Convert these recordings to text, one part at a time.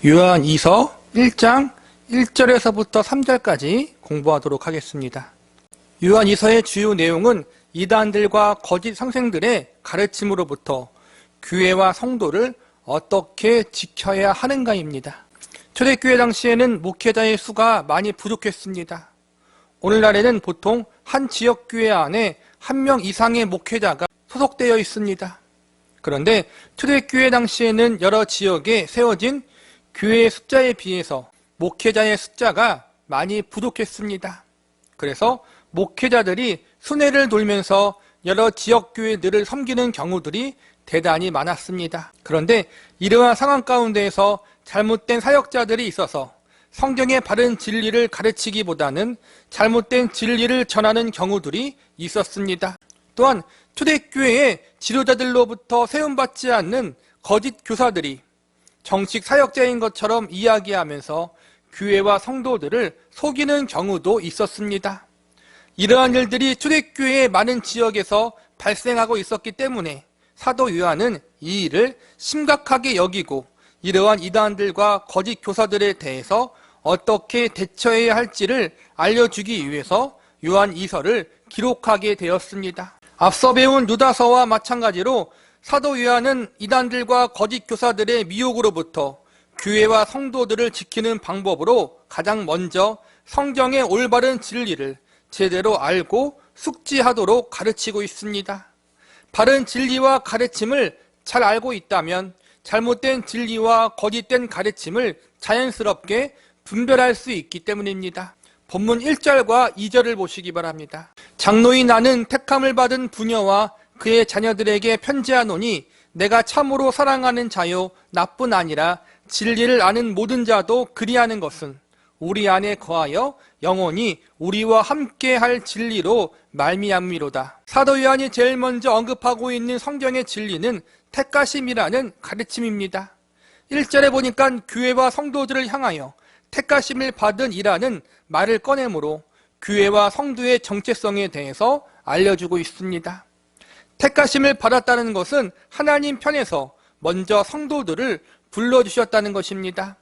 요한이서 1장 1절에서부터 3절까지 공부하도록 하겠습니다. 요한이서의 주요 내용은 이단들과 거짓 선생들의 가르침으로부터 교회와 성도를 어떻게 지켜야 하는가입니다. 초대교회 당시에는 목회자의 수가 많이 부족했습니다. 오늘날에는 보통 한 지역교회 안에 한 명 이상의 목회자가 소속되어 있습니다. 그런데 초대교회 당시에는 여러 지역에 세워진 교회의 숫자에 비해서 목회자의 숫자가 많이 부족했습니다. 그래서 목회자들이 순회를 돌면서 여러 지역교회들을 섬기는 경우들이 대단히 많았습니다. 그런데 이러한 상황 가운데에서 잘못된 사역자들이 있어서 성경의 바른 진리를 가르치기보다는 잘못된 진리를 전하는 경우들이 있었습니다. 또한 초대교회의 지도자들로부터 세움받지 않는 거짓 교사들이 정식 사역자인 것처럼 이야기하면서 교회와 성도들을 속이는 경우도 있었습니다. 이러한 일들이 초대교회의 많은 지역에서 발생하고 있었기 때문에 사도 요한은 이 일을 심각하게 여기고 이러한 이단들과 거짓 교사들에 대해서 어떻게 대처해야 할지를 알려주기 위해서 요한이서를 기록하게 되었습니다. 앞서 배운 유다서와 마찬가지로 사도 요한은 이단들과 거짓 교사들의 미혹으로부터 교회와 성도들을 지키는 방법으로 가장 먼저 성경의 올바른 진리를 제대로 알고 숙지하도록 가르치고 있습니다. 바른 진리와 가르침을 잘 알고 있다면 잘못된 진리와 거짓된 가르침을 자연스럽게 분별할 수 있기 때문입니다. 본문 1절과 2절을 보시기 바랍니다. 장로인 나는 택함을 받은 부녀와 그의 자녀들에게 편지하노니 내가 참으로 사랑하는 자요 나뿐 아니라 진리를 아는 모든 자도 그리하는 것은 우리 안에 거하여 영원히 우리와 함께 할 진리로 말미암미로다. 사도 요한이 제일 먼저 언급하고 있는 성경의 진리는 택가심이라는 가르침입니다. 1절에 보니까 교회와 성도들을 향하여 택가심을 받은 이라는 말을 꺼내므로 교회와 성도의 정체성에 대해서 알려주고 있습니다. 택가심을 받았다는 것은 하나님 편에서 먼저 성도들을 불러주셨다는 것입니다.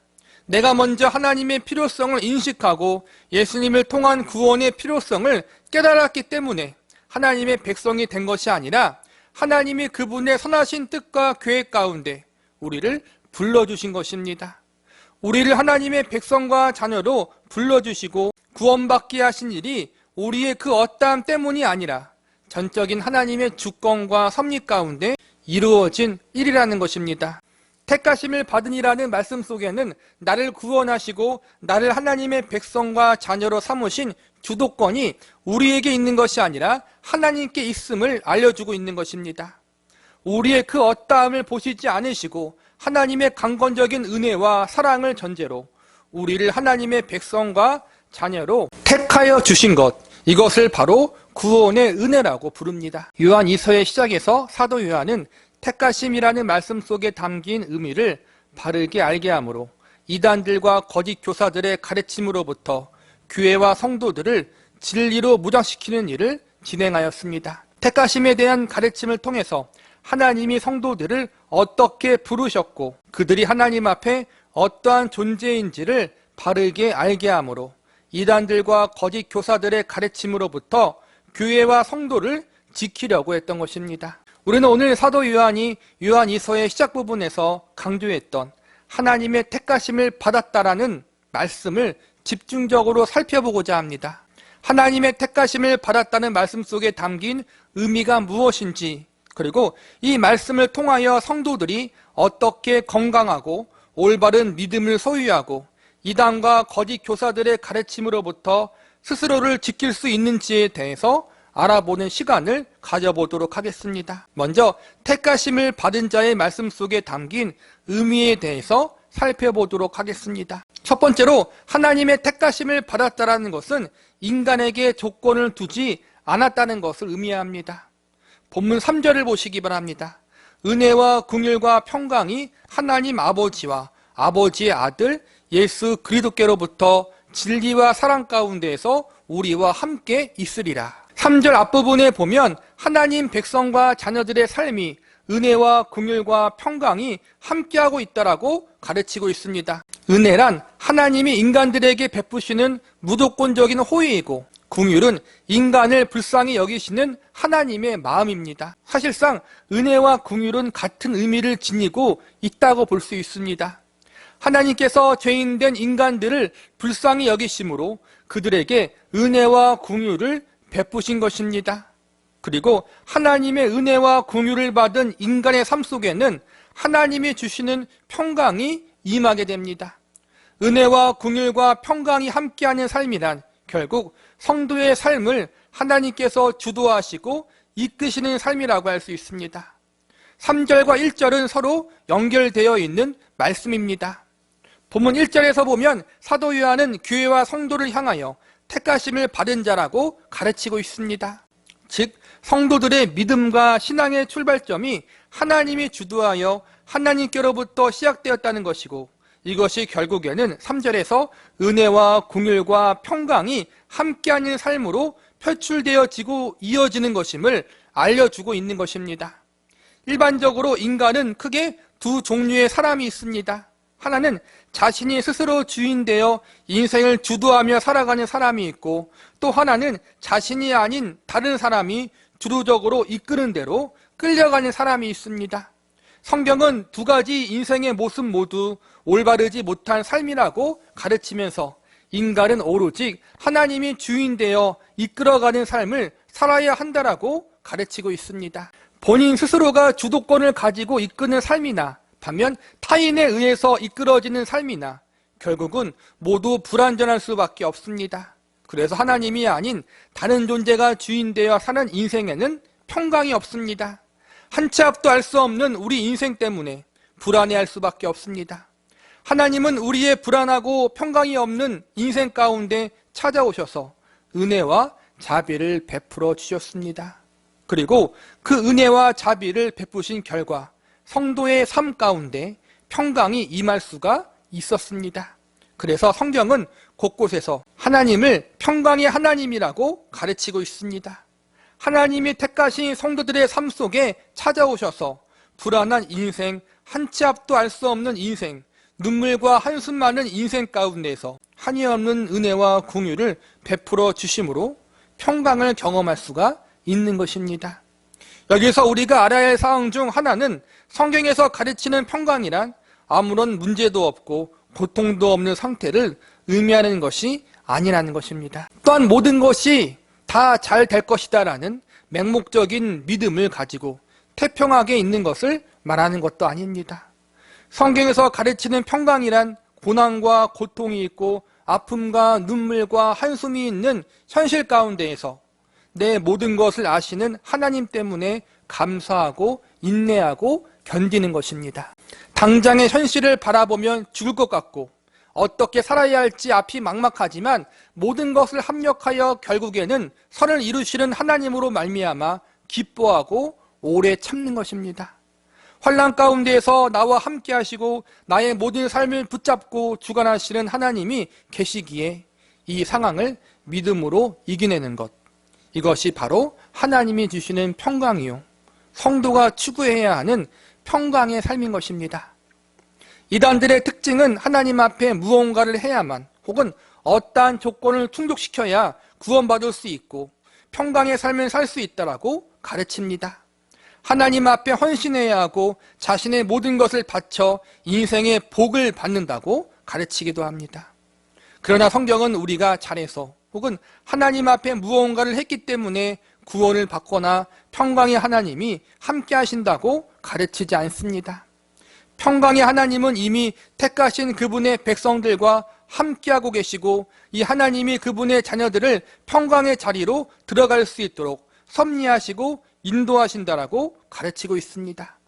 내가 먼저 하나님의 필요성을 인식하고 예수님을 통한 구원의 필요성을 깨달았기 때문에 하나님의 백성이 된 것이 아니라 하나님이 그분의 선하신 뜻과 계획 가운데 우리를 불러주신 것입니다. 우리를 하나님의 백성과 자녀로 불러주시고 구원받게 하신 일이 우리의 그 어떠함 때문이 아니라 전적인 하나님의 주권과 섭리 가운데 이루어진 일이라는 것입니다. 택하심을 받은 이라는 말씀 속에는 나를 구원하시고 나를 하나님의 백성과 자녀로 삼으신 주도권이 우리에게 있는 것이 아니라 하나님께 있음을 알려주고 있는 것입니다. 우리의 그 어떠함을 보시지 않으시고 하나님의 강권적인 은혜와 사랑을 전제로 우리를 하나님의 백성과 자녀로 택하여 주신 것, 이것을 바로 구원의 은혜라고 부릅니다. 요한 이서의 시작에서 사도 요한은 택하심이라는 말씀 속에 담긴 의미를 바르게 알게 하므로 이단들과 거짓 교사들의 가르침으로부터 교회와 성도들을 진리로 무장시키는 일을 진행하였습니다. 택하심에 대한 가르침을 통해서 하나님이 성도들을 어떻게 부르셨고 그들이 하나님 앞에 어떠한 존재인지를 바르게 알게 하므로 이단들과 거짓 교사들의 가르침으로부터 교회와 성도를 지키려고 했던 것입니다. 우리는 오늘 사도 요한이 요한이서의 시작 부분에서 강조했던 하나님의 택하심을 받았다라는 말씀을 집중적으로 살펴보고자 합니다. 하나님의 택하심을 받았다는 말씀 속에 담긴 의미가 무엇인지, 그리고 이 말씀을 통하여 성도들이 어떻게 건강하고 올바른 믿음을 소유하고 이단과 거짓 교사들의 가르침으로부터 스스로를 지킬 수 있는지에 대해서 알아보는 시간을 가져보도록 하겠습니다. 먼저 택하심을 받은 자의 말씀 속에 담긴 의미에 대해서 살펴보도록 하겠습니다. 첫 번째로 하나님의 택하심을 받았다는 것은 인간에게 조건을 두지 않았다는 것을 의미합니다. 본문 3절을 보시기 바랍니다. 은혜와 긍휼과 평강이 하나님 아버지와 아버지의 아들 예수 그리스도께로부터 진리와 사랑 가운데에서 우리와 함께 있으리라. 3절 앞부분에 보면 하나님 백성과 자녀들의 삶이 은혜와 긍휼과 평강이 함께하고 있다라고 가르치고 있습니다. 은혜란 하나님이 인간들에게 베푸시는 무조건적인 호의이고, 긍휼은 인간을 불쌍히 여기시는 하나님의 마음입니다. 사실상 은혜와 긍휼은 같은 의미를 지니고 있다고 볼 수 있습니다. 하나님께서 죄인된 인간들을 불쌍히 여기심으로 그들에게 은혜와 긍휼을 베푸신 것입니다. 그리고 하나님의 은혜와 긍휼을 받은 인간의 삶 속에는 하나님이 주시는 평강이 임하게 됩니다. 은혜와 긍휼과 평강이 함께하는 삶이란 결국 성도의 삶을 하나님께서 주도하시고 이끄시는 삶이라고 할 수 있습니다. 3절과 1절은 서로 연결되어 있는 말씀입니다. 본문 1절에서 보면 사도 요한은 교회와 성도를 향하여 택하심을 받은 자라고 가르치고 있습니다. 즉 성도들의 믿음과 신앙의 출발점이 하나님이 주도하여 하나님께로부터 시작되었다는 것이고, 이것이 결국에는 3절에서 은혜와 긍휼과 평강이 함께하는 삶으로 표출되어지고 이어지는 것임을 알려주고 있는 것입니다. 일반적으로 인간은 크게 두 종류의 사람이 있습니다. 하나는 자신이 스스로 주인되어 인생을 주도하며 살아가는 사람이 있고, 또 하나는 자신이 아닌 다른 사람이 주도적으로 이끄는 대로 끌려가는 사람이 있습니다. 성경은 두 가지 인생의 모습 모두 올바르지 못한 삶이라고 가르치면서 인간은 오로지 하나님이 주인되어 이끌어가는 삶을 살아야 한다라고 가르치고 있습니다. 본인 스스로가 주도권을 가지고 이끄는 삶이나 반면 타인에 의해서 이끌어지는 삶이나 결국은 모두 불완전할 수밖에 없습니다. 그래서 하나님이 아닌 다른 존재가 주인되어 사는 인생에는 평강이 없습니다. 한 치 앞도 알 수 없는 우리 인생 때문에 불안해할 수밖에 없습니다. 하나님은 우리의 불안하고 평강이 없는 인생 가운데 찾아오셔서 은혜와 자비를 베풀어 주셨습니다. 그리고 그 은혜와 자비를 베푸신 결과 성도의 삶 가운데 평강이 임할 수가 있었습니다. 그래서 성경은 곳곳에서 하나님을 평강의 하나님이라고 가르치고 있습니다. 하나님이 택하신 성도들의 삶 속에 찾아오셔서 불안한 인생, 한 치 앞도 알 수 없는 인생, 눈물과 한숨 많은 인생 가운데서 한이없는 은혜와 긍휼을 베풀어 주심으로 평강을 경험할 수가 있는 것입니다. 여기서 우리가 알아야 할 사항 중 하나는 성경에서 가르치는 평강이란 아무런 문제도 없고 고통도 없는 상태를 의미하는 것이 아니라는 것입니다. 또한 모든 것이 다 잘 될 것이다 라는 맹목적인 믿음을 가지고 태평하게 있는 것을 말하는 것도 아닙니다. 성경에서 가르치는 평강이란 고난과 고통이 있고 아픔과 눈물과 한숨이 있는 현실 가운데에서 내 모든 것을 아시는 하나님 때문에 감사하고 인내하고 견디는 것입니다. 당장의 현실을 바라보면 죽을 것 같고 어떻게 살아야 할지 앞이 막막하지만 모든 것을 합력하여 결국에는 선을 이루시는 하나님으로 말미암아 기뻐하고 오래 참는 것입니다. 환난 가운데에서 나와 함께 하시고 나의 모든 삶을 붙잡고 주관하시는 하나님이 계시기에 이 상황을 믿음으로 이겨내는 것, 이것이 바로 하나님이 주시는 평강이요, 성도가 추구해야 하는 평강의 삶인 것입니다. 이단들의 특징은 하나님 앞에 무언가를 해야만 혹은 어떠한 조건을 충족시켜야 구원받을 수 있고 평강의 삶을 살 수 있다라고 가르칩니다. 하나님 앞에 헌신해야 하고 자신의 모든 것을 바쳐 인생의 복을 받는다고 가르치기도 합니다. 그러나 성경은 우리가 잘해서 혹은 하나님 앞에 무언가를 했기 때문에 구원을 받거나 평강의 하나님이 함께 하신다고 가르치지 않습니다. 평강의 하나님은 이미 택하신 그분의 백성들과 함께하고 계시고 이 하나님이 그분의 자녀들을 평강의 자리로 들어갈 수 있도록 섭리하시고 인도하신다라고 가르치고 있습니다.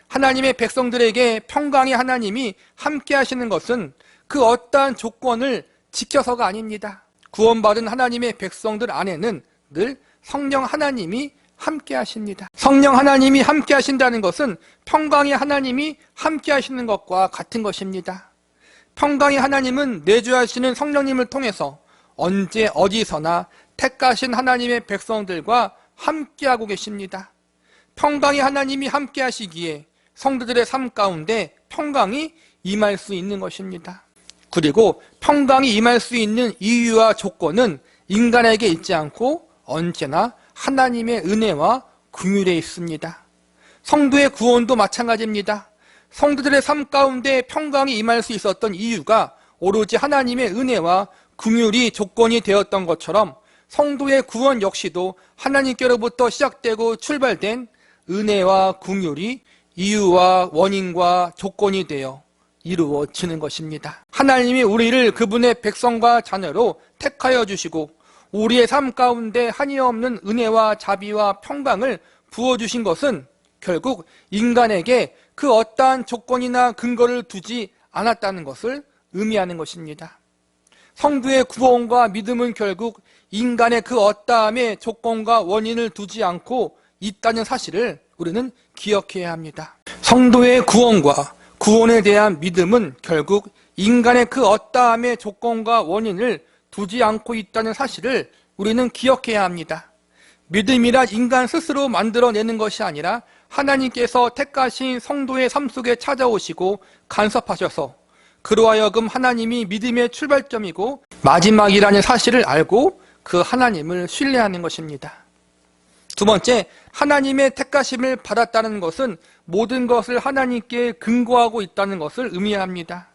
하나님의 백성들에게 평강의 하나님이 함께 하시는 것은 그 어떠한 조건을 지켜서가 아닙니다. 구원받은 하나님의 백성들 안에는 늘 성령 하나님이 함께 하십니다. 성령 하나님이 함께 하신다는 것은 평강의 하나님이 함께 하시는 것과 같은 것입니다. 평강의 하나님은 내주하시는 성령님을 통해서 언제 어디서나 택하신 하나님의 백성들과 함께하고 계십니다. 평강의 하나님이 함께 하시기에 성도들의 삶 가운데 평강이 임할 수 있는 것입니다. 그리고 평강이 임할 수 있는 이유와 조건은 인간에게 있지 않고 언제나 하나님의 은혜와 긍휼에 있습니다. 성도의 구원도 마찬가지입니다. 성도들의 삶 가운데 평강이 임할 수 있었던 이유가 오로지 하나님의 은혜와 긍휼이 조건이 되었던 것처럼 성도의 구원 역시도 하나님께로부터 시작되고 출발된 은혜와 긍휼이 이유와 원인과 조건이 되어 이루어지는 것입니다. 하나님이 우리를 그분의 백성과 자녀로 택하여 주시고 우리의 삶 가운데 한이없는 은혜와 자비와 평강을 부어주신 것은 결국 인간에게 그 어떠한 조건이나 근거를 두지 않았다는 것을 의미하는 것입니다. 성도의 구원과 믿음은 결국 인간의 그 어떠함의 조건과 원인을 두지 않고 있다는 사실을 우리는 기억해야 합니다. 성도의 구원과 구원에 대한 믿음은 결국 인간의 그 어떠함의 조건과 원인을 두지 않고 있다는 사실을 우리는 기억해야 합니다. 믿음이란 인간 스스로 만들어내는 것이 아니라 하나님께서 택하신 성도의 삶 속에 찾아오시고 간섭하셔서 그로 하여금 하나님이 믿음의 출발점이고 마지막이라는 사실을 알고 그 하나님을 신뢰하는 것입니다. 두 번째, 하나님의 택하심을 받았다는 것은 모든 것을 하나님께 근거하고 있다는 것을 의미합니다.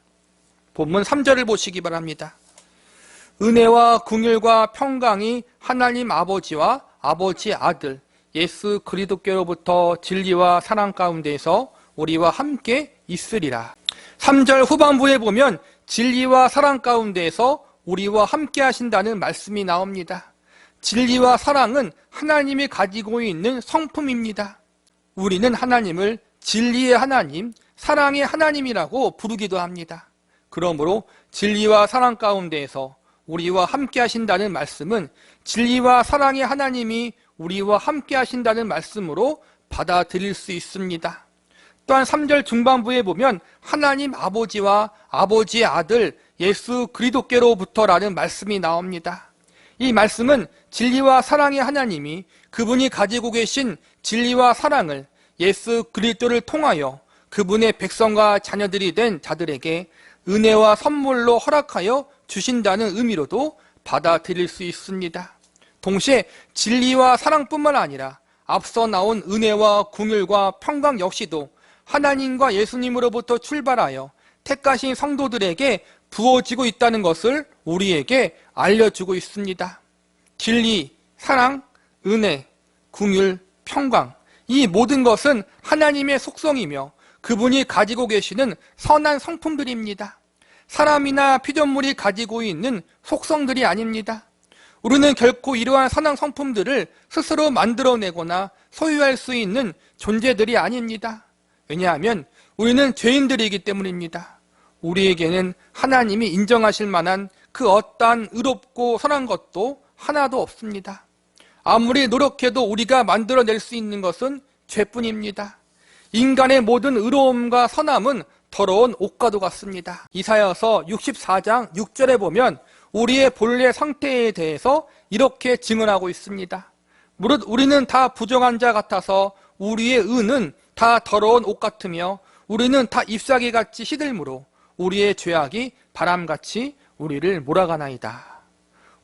본문 3절을 보시기 바랍니다. 은혜와 긍휼과 평강이 하나님 아버지와 아버지 아들 예수 그리스도께로부터 진리와 사랑 가운데에서 우리와 함께 있으리라. 3절 후반부에 보면 진리와 사랑 가운데에서 우리와 함께 하신다는 말씀이 나옵니다. 진리와 사랑은 하나님이 가지고 있는 성품입니다. 우리는 하나님을 진리의 하나님, 사랑의 하나님이라고 부르기도 합니다. 그러므로 진리와 사랑 가운데에서 우리와 함께 하신다는 말씀은 진리와 사랑의 하나님이 우리와 함께 하신다는 말씀으로 받아들일 수 있습니다. 또한 3절 중반부에 보면 하나님 아버지와 아버지의 아들 예수 그리스도께로부터라는 말씀이 나옵니다. 이 말씀은 진리와 사랑의 하나님이 그분이 가지고 계신 진리와 사랑을 예수 그리스도를 통하여 그분의 백성과 자녀들이 된 자들에게 은혜와 선물로 허락하여 주신다는 의미로도 받아들일 수 있습니다. 동시에 진리와 사랑뿐만 아니라 앞서 나온 은혜와 긍휼과 평강 역시도 하나님과 예수님으로부터 출발하여 택하신 성도들에게 부어지고 있다는 것을 우리에게 알려주고 있습니다. 진리, 사랑, 은혜, 긍휼, 평강, 이 모든 것은 하나님의 속성이며 그분이 가지고 계시는 선한 성품들입니다. 사람이나 피조물이 가지고 있는 속성들이 아닙니다. 우리는 결코 이러한 선한 성품들을 스스로 만들어내거나 소유할 수 있는 존재들이 아닙니다. 왜냐하면 우리는 죄인들이기 때문입니다. 우리에게는 하나님이 인정하실 만한 그 어떠한 의롭고 선한 것도 하나도 없습니다. 아무리 노력해도 우리가 만들어낼 수 있는 것은 죄뿐입니다. 인간의 모든 의로움과 선함은 더러운 옷과도 같습니다. 이사야서 64장 6절에 보면 우리의 본래 상태에 대해서 이렇게 증언하고 있습니다. 무릇 우리는 다 부정한 자 같아서 우리의 의는 다 더러운 옷 같으며 우리는 다 잎사귀같이 시들므로 우리의 죄악이 바람같이 우리를 몰아가나이다.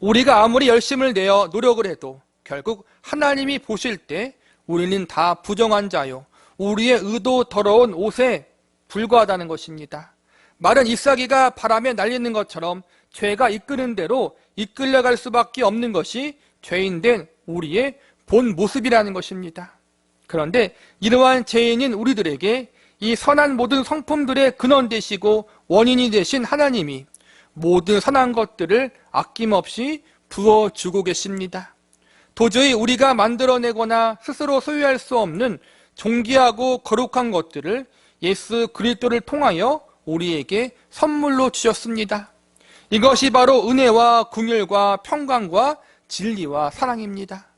우리가 아무리 열심을 내어 노력을 해도 결국 하나님이 보실 때 우리는 다 부정한 자요 우리의 의도 더러운 옷에 불과하다는 것입니다. 마른 잎사귀가 바람에 날리는 것처럼 죄가 이끄는 대로 이끌려갈 수밖에 없는 것이 죄인된 우리의 본 모습이라는 것입니다. 그런데 이러한 죄인인 우리들에게 이 선한 모든 성품들의 근원 되시고 원인이 되신 하나님이 모든 선한 것들을 아낌없이 부어주고 계십니다. 도저히 우리가 만들어내거나 스스로 소유할 수 없는 존귀하고 거룩한 것들을 예수 그리스도를 통하여 우리에게 선물로 주셨습니다. 이것이 바로 은혜와 긍휼과 평강과 진리와 사랑입니다.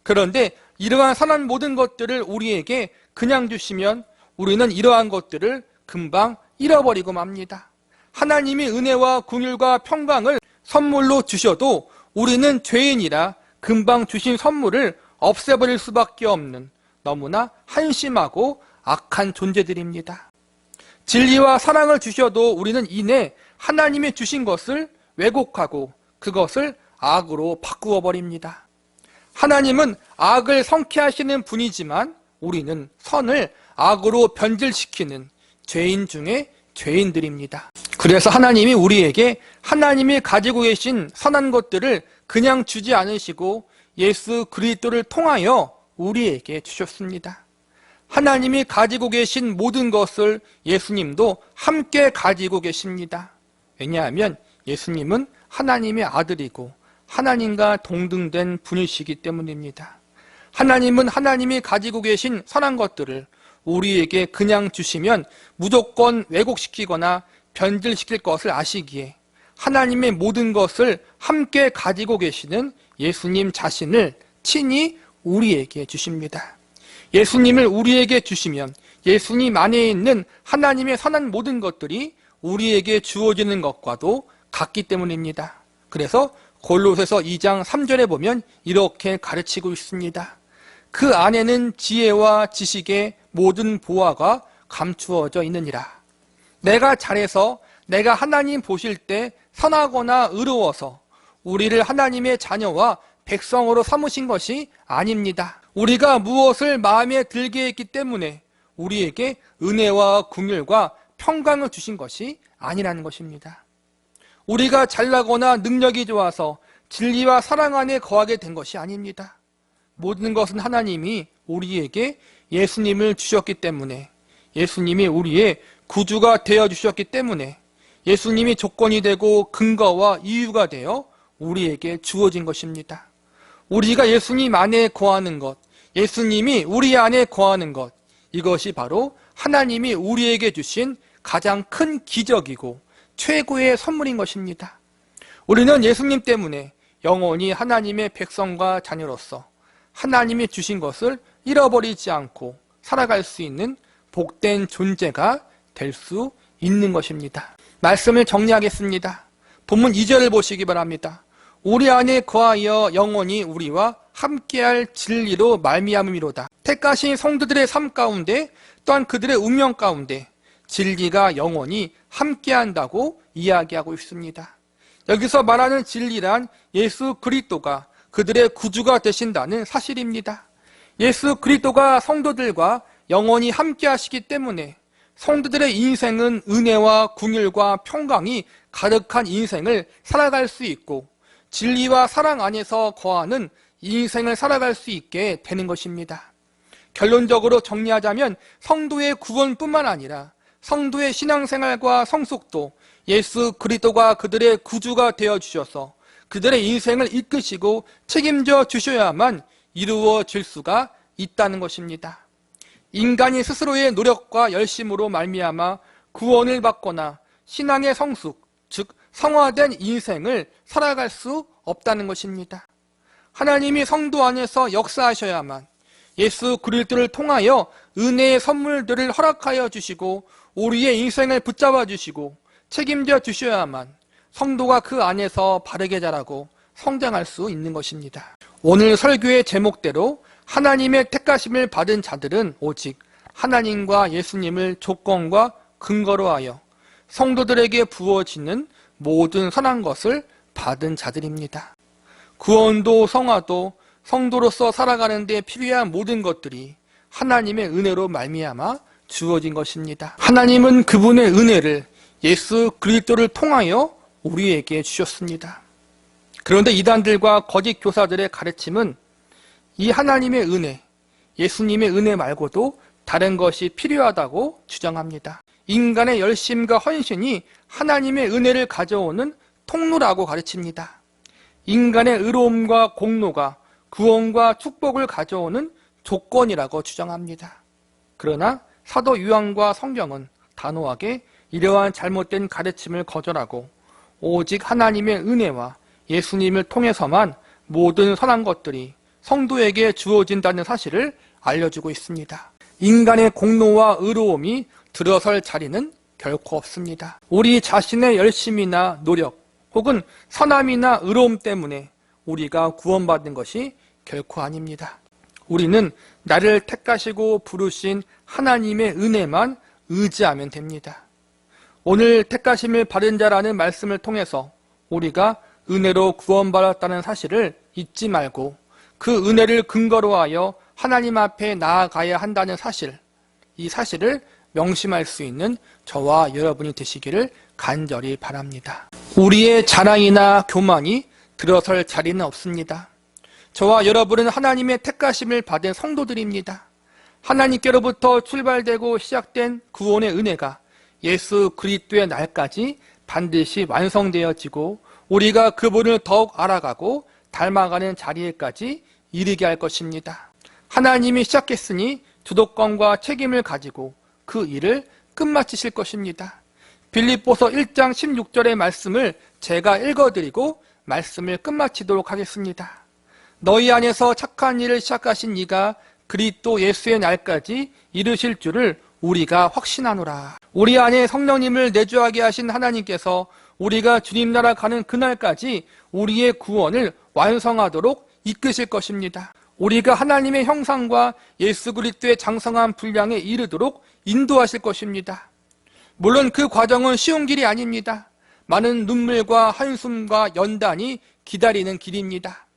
그런데 이러한 선한 모든 것들을 우리에게 그냥 주시면 우리는 이러한 것들을 금방 잃어버리고 맙니다. 하나님이 은혜와 긍휼과 평강을 선물로 주셔도 우리는 죄인이라 금방 주신 선물을 없애버릴 수밖에 없는 너무나 한심하고 악한 존재들입니다. 진리와 사랑을 주셔도 우리는 이내 하나님이 주신 것을 왜곡하고 그것을 악으로 바꾸어 버립니다. 하나님은 악을 성취하시는 분이지만 우리는 선을 악으로 변질시키는 죄인 중에 죄인들입니다. 그래서 하나님이 우리에게 하나님이 가지고 계신 선한 것들을 그냥 주지 않으시고 예수 그리스도를 통하여 우리에게 주셨습니다. 하나님이 가지고 계신 모든 것을 예수님도 함께 가지고 계십니다. 왜냐하면 예수님은 하나님의 아들이고 하나님과 동등된 분이시기 때문입니다. 하나님은 하나님이 가지고 계신 선한 것들을 우리에게 그냥 주시면 무조건 왜곡시키거나 변질시킬 것을 아시기에 하나님의 모든 것을 함께 가지고 계시는 예수님 자신을 친히 우리에게 주십니다. 예수님을 우리에게 주시면 예수님 안에 있는 하나님의 선한 모든 것들이 우리에게 주어지는 것과도 같기 때문입니다. 그래서 골로새서 2장 3절에 보면 이렇게 가르치고 있습니다. 그 안에는 지혜와 지식의 모든 보화가 감추어져 있느니라. 내가 잘해서 내가 하나님 보실 때 선하거나 의로워서 우리를 하나님의 자녀와 백성으로 삼으신 것이 아닙니다. 우리가 무엇을 마음에 들게 했기 때문에 우리에게 은혜와 긍휼과 평강을 주신 것이 아니라는 것입니다. 우리가 잘나거나 능력이 좋아서 진리와 사랑 안에 거하게 된 것이 아닙니다. 모든 것은 하나님이 우리에게 예수님을 주셨기 때문에, 예수님이 우리의 구주가 되어주셨기 때문에, 예수님이 조건이 되고 근거와 이유가 되어 우리에게 주어진 것입니다. 우리가 예수님 안에 거하는 것, 예수님이 우리 안에 거하는 것, 이것이 바로 하나님이 우리에게 주신 가장 큰 기적이고 최고의 선물인 것입니다. 우리는 예수님 때문에 영원히 하나님의 백성과 자녀로서 하나님이 주신 것을 잃어버리지 않고 살아갈 수 있는 복된 존재가 될 수 있는 것입니다. 말씀을 정리하겠습니다. 본문 2절을 보시기 바랍니다. 우리 안에 거하여 영원히 우리와 함께할 진리로 말미암음이로다. 택하신 성도들의 삶 가운데 또한 그들의 운명 가운데 진리가 영원히 함께한다고 이야기하고 있습니다. 여기서 말하는 진리란 예수 그리스도가 그들의 구주가 되신다는 사실입니다. 예수 그리스도가 성도들과 영원히 함께하시기 때문에 성도들의 인생은 은혜와 긍휼과 평강이 가득한 인생을 살아갈 수 있고 진리와 사랑 안에서 거하는 인생을 살아갈 수 있게 되는 것입니다. 결론적으로 정리하자면 성도의 구원뿐만 아니라 성도의 신앙생활과 성숙도 예수 그리스도가 그들의 구주가 되어주셔서 그들의 인생을 이끄시고 책임져 주셔야만 이루어질 수가 있다는 것입니다. 인간이 스스로의 노력과 열심으로 말미암아 구원을 받거나 신앙의 성숙, 즉 성화된 인생을 살아갈 수 없다는 것입니다. 하나님이 성도 안에서 역사하셔야만 예수 그리스도를 통하여 은혜의 선물들을 허락하여 주시고 우리의 인생을 붙잡아 주시고 책임져 주셔야만 성도가 그 안에서 바르게 자라고 성장할 수 있는 것입니다. 오늘 설교의 제목대로 하나님의 택하심을 받은 자들은 오직 하나님과 예수님을 조건과 근거로 하여 성도들에게 부어지는 모든 선한 것을 받은 자들입니다. 구원도 성화도 성도로서 살아가는 데 필요한 모든 것들이 하나님의 은혜로 말미암아 주어진 것입니다. 하나님은 그분의 은혜를 예수 그리스도를 통하여 우리에게 주셨습니다. 그런데 이단들과 거짓 교사들의 가르침은 이 하나님의 은혜, 예수님의 은혜 말고도 다른 것이 필요하다고 주장합니다. 인간의 열심과 헌신이 하나님의 은혜를 가져오는 통로라고 가르칩니다. 인간의 의로움과 공로가 구원과 축복을 가져오는 조건이라고 주장합니다. 그러나 사도 요한과 성경은 단호하게 이러한 잘못된 가르침을 거절하고 오직 하나님의 은혜와 예수님을 통해서만 모든 선한 것들이 성도에게 주어진다는 사실을 알려주고 있습니다. 인간의 공로와 의로움이 들어설 자리는 결코 없습니다. 우리 자신의 열심이나 노력 혹은 선함이나 의로움 때문에 우리가 구원받은 것이 결코 아닙니다. 우리는 나를 택하시고 부르신 하나님의 은혜만 의지하면 됩니다. 오늘 택하심을 받은 자라는 말씀을 통해서 우리가 은혜로 구원받았다는 사실을 잊지 말고 그 은혜를 근거로 하여 하나님 앞에 나아가야 한다는 사실, 이 사실을 명심할 수 있는 저와 여러분이 되시기를 간절히 바랍니다. 우리의 자랑이나 교만이 들어설 자리는 없습니다. 저와 여러분은 하나님의 택하심을 받은 성도들입니다. 하나님께로부터 출발되고 시작된 구원의 은혜가 예수 그리스도의 날까지 반드시 완성되어지고 우리가 그분을 더욱 알아가고 닮아가는 자리에까지 이르게 할 것입니다. 하나님이 시작했으니 주도권과 책임을 가지고 그 일을 끝마치실 것입니다. 빌립보서 1장 16절의 말씀을 제가 읽어드리고 말씀을 끝마치도록 하겠습니다. 너희 안에서 착한 일을 시작하신 이가 그리스도 예수의 날까지 이르실 줄을 우리가 확신하노라. 우리 안에 성령님을 내주하게 하신 하나님께서 우리가 주님 나라 가는 그날까지 우리의 구원을 완성하도록 이끄실 것입니다. 우리가 하나님의 형상과 예수 그리스도의 장성한 분량에 이르도록 인도하실 것입니다. 물론 그 과정은 쉬운 길이 아닙니다. 많은 눈물과 한숨과 연단이 기다리는 길입니다.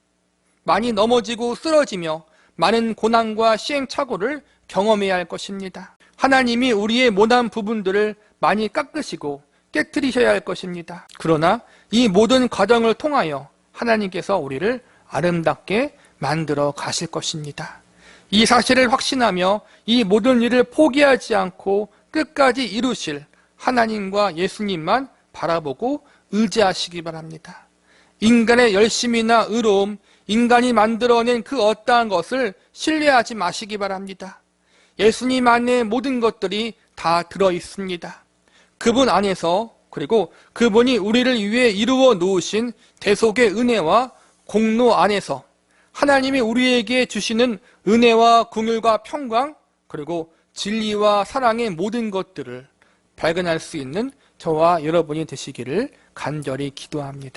많이 넘어지고 쓰러지며 많은 고난과 시행착오를 경험해야 할 것입니다. 하나님이 우리의 모난 부분들을 많이 깎으시고 깨트리셔야 할 것입니다. 그러나 이 모든 과정을 통하여 하나님께서 우리를 아름답게 만들어 가실 것입니다. 이 사실을 확신하며 이 모든 일을 포기하지 않고 끝까지 이루실 하나님과 예수님만 바라보고 의지하시기 바랍니다. 인간의 열심이나 의로움, 인간이 만들어낸 그 어떠한 것을 신뢰하지 마시기 바랍니다. 예수님 안에 모든 것들이 다 들어있습니다. 그분 안에서, 그리고 그분이 우리를 위해 이루어 놓으신 대속의 은혜와 공로 안에서 하나님이 우리에게 주시는 은혜와 긍휼과 평강, 그리고 진리와 사랑의 모든 것들을 발견할 수 있는 저와 여러분이 되시기를 간절히 기도합니다.